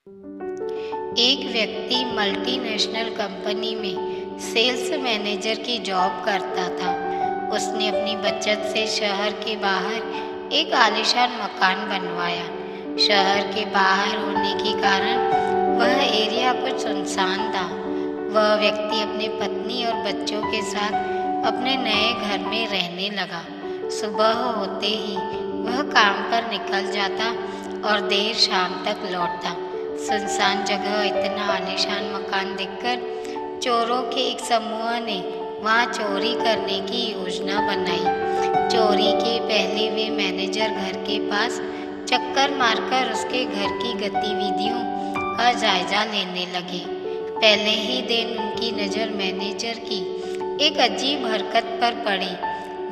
एक व्यक्ति multinational company में सेल्स मैनेजर की जॉब करता था। उसने अपनी बचत से शहर के बाहर एक आलीशान मकान बनवाया। शहर के बाहर होने के कारण वह एरिया कुछ सुनसान था। वह व्यक्ति अपनी पत्नी और बच्चों के साथ अपने नए घर में रहने लगा। सुबह होते ही वह काम पर निकल जाता और देर शाम तक लौटता। सुनसान जगह इतना आलीशान मकान देखकर चोरों के एक समूह ने वहां चोरी करने की योजना बनाई। चोरी के पहले वे मैनेजर घर के पास चक्कर मारकर उसके घर की गतिविधियों का जायजा लेने लगे। पहले ही दिन उनकी नज़र मैनेजर की एक अजीब हरकत पर पड़ी।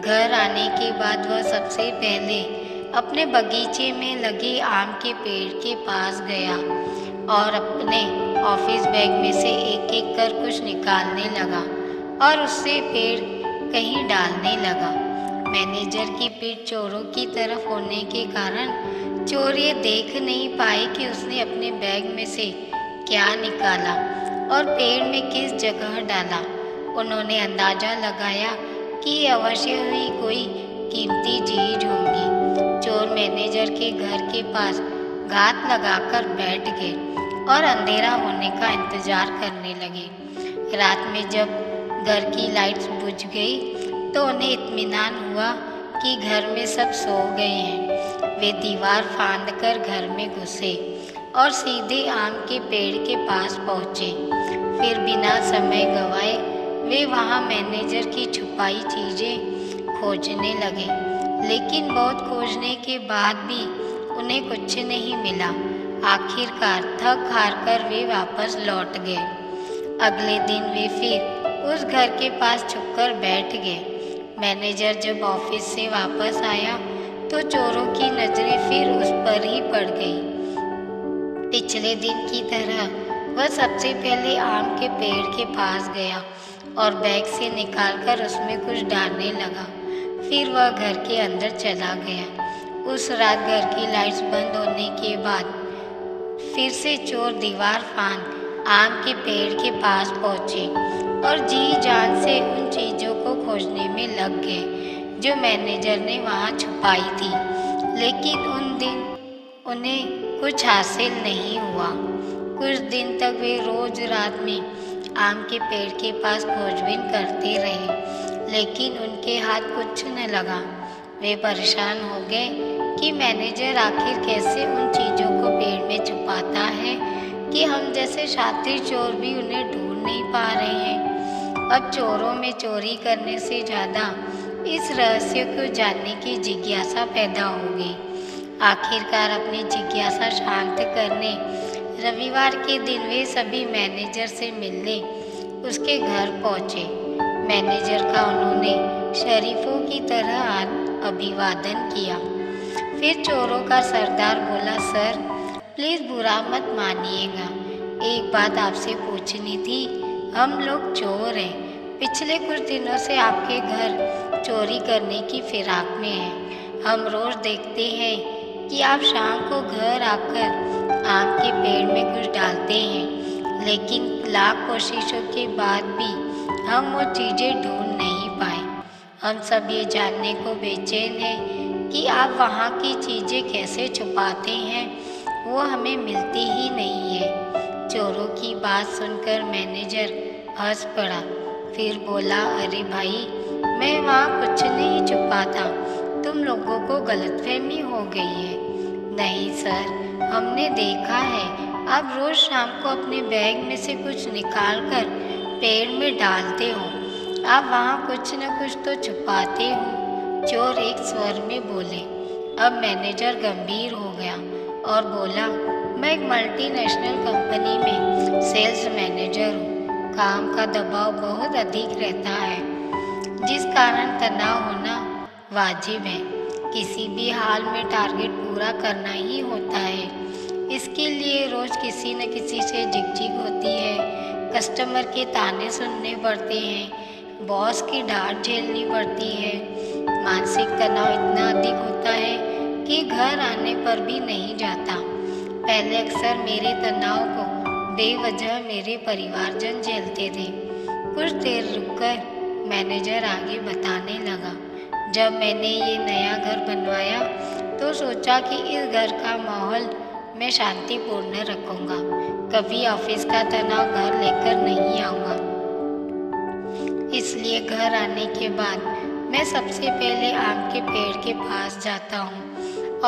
घर आने के बाद वह सबसे पहले अपने बगीचे में लगे आम के पेड़ के पास गया और अपने ऑफिस बैग में से एक एक कर कुछ निकालने लगा और उससे पेड़ कहीं डालने लगा। मैनेजर की पीठ चोरों की तरफ होने के कारण चोर ये देख नहीं पाए कि उसने अपने बैग में से क्या निकाला और पेड़ में किस जगह डाला। उन्होंने अंदाजा लगाया कि अवश्य ही कोई कीमती चीज होगी। चोर मैनेजर के घर के पास घात लगाकर बैठ गए और अंधेरा होने का इंतजार करने लगे। रात में जब घर की लाइट्स बुझ गई तो उन्हें इत्मीनान हुआ कि घर में सब सो गए हैं। वे दीवार फांदकर घर में घुसे और सीधे आम के पेड़ के पास पहुंचे। फिर बिना समय गंवाए वे वहां मैनेजर की छुपाई चीजें खोजने लगे, लेकिन बहुत खोजने के बाद भी उन्हें कुछ नहीं मिला। आखिरकार थक हार कर वे वापस लौट गए। अगले दिन वे फिर उस घर के पास छुपकर बैठ गए। मैनेजर जब ऑफिस से वापस आया तो चोरों की नजरें फिर उस पर ही पड़ गई। पिछले दिन की तरह वह सबसे पहले आम के पेड़ के पास गया और बैग से निकालकर उसमें कुछ डालने लगा। फिर वह घर के अंदर चला गया। उस रात घर की लाइट्स बंद होने के बाद फिर से चोर दीवार फांद आम के पेड़ के पास पहुंचे और जी जान से उन चीजों को खोजने में लग गए जो मैनेजर ने वहां छुपाई थी। लेकिन उन दिन उन्हें कुछ हासिल नहीं हुआ। कुछ दिन तक वे रोज रात में आम के पेड़ के पास खोजबीन करते रहे, लेकिन उनके हाथ कुछ न लगा। वे परेशान हो गए कि मैनेजर आखिर कैसे उन चीज़ों को पेड़ में छुपाता है कि हम जैसे शातिर चोर भी उन्हें ढूंढ नहीं पा रहे हैं। अब चोरों में चोरी करने से ज़्यादा इस रहस्य को जानने की जिज्ञासा पैदा हो गई। आखिरकार अपनी जिज्ञासा शांत करने रविवार के दिन वे सभी मैनेजर से मिलने उसके घर पहुंचे। मैनेजर का उन्होंने शरीफों की तरह अभिवादन किया। फिर चोरों का सरदार बोला, सर प्लीज़ बुरा मत मानिएगा, एक बात आपसे पूछनी थी। हम लोग चोर हैं, पिछले कुछ दिनों से आपके घर चोरी करने की फिराक में हैं। हम रोज़ देखते हैं कि आप शाम को घर आकर आम के पेड़ में कुछ डालते हैं, लेकिन लाख कोशिशों के बाद भी हम वो चीज़ें ढूंढ नहीं पाए। हम सब ये जानने को बेचैन हैं कि आप वहाँ की चीज़ें कैसे छुपाते हैं, वो हमें मिलती ही नहीं है। चोरों की बात सुनकर मैनेजर हंस पड़ा। फिर बोला, अरे भाई, मैं वहाँ कुछ नहीं छुपाता, तुम लोगों को गलतफहमी हो गई है। नहीं सर, हमने देखा है आप रोज शाम को अपने बैग में से कुछ निकाल कर पेड़ में डालते हो। आप वहाँ कुछ न कुछ तो छुपाते हो, चोर एक स्वर में बोले। अब मैनेजर गंभीर हो गया और बोला, मैं एक मल्टीनेशनल कंपनी में सेल्स मैनेजर हूँ। काम का दबाव बहुत अधिक रहता है, जिस कारण तनाव होना वाजिब है। किसी भी हाल में टारगेट पूरा करना ही होता है। इसके लिए रोज किसी न किसी से झिकझिक होती है, कस्टमर के ताने सुनने पड़ते हैं, बॉस की डांट झेलनी पड़ती है। मानसिक तनाव इतना अधिक होता है कि घर आने पर भी नहीं जाता। पहले अक्सर मेरे तनाव को बेवजह मेरे परिवारजन झेलते थे। कुछ देर रुककर मैनेजर आगे बताने लगा, जब मैंने ये नया घर बनवाया तो सोचा कि इस घर का माहौल मैं शांतिपूर्ण रखूंगा। कभी ऑफिस का तनाव घर लेकर नहीं आऊँगा। इसलिए घर आने के बाद मैं सबसे पहले आम के पेड़ के पास जाता हूँ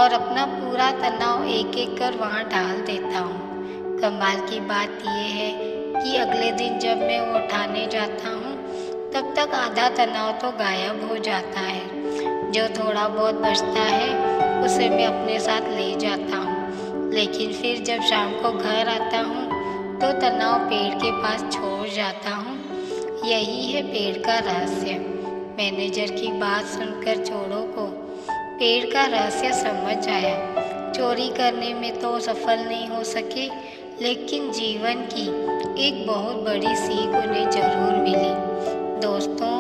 और अपना पूरा तनाव एक एक कर वहाँ डाल देता हूँ। कमाल की बात यह है कि अगले दिन जब मैं वो उठाने जाता हूँ तब तक आधा तनाव तो गायब हो जाता है। जो थोड़ा बहुत बचता है उसे मैं अपने साथ ले जाता हूँ, लेकिन फिर जब शाम को घर आता हूँ तो तनाव पेड़ के पास छोड़ जाता हूँ। यही है पेड़ का रहस्य। मैनेजर की बात सुनकर चोरों को पेड़ का रहस्य समझ आया। चोरी करने में तो सफल नहीं हो सके, लेकिन जीवन की एक बहुत बड़ी सीख उन्हें जरूर मिली। दोस्तों,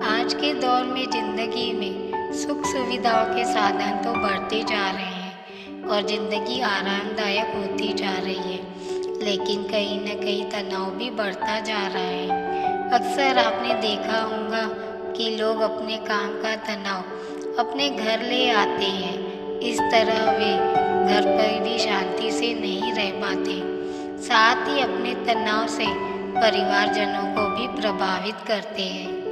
आज के दौर में जिंदगी में सुख सुविधाओं के साधन तो बढ़ते जा रहे हैं और जिंदगी आरामदायक होती जा रही है, लेकिन कहीं न कहीं तनाव भी बढ़ता जा रहा है। अक्सर आपने देखा होगा कि लोग अपने काम का तनाव अपने घर ले आते हैं। इस तरह वे घर पर भी शांति से नहीं रह पाते, साथ ही अपने तनाव से परिवारजनों को भी प्रभावित करते हैं।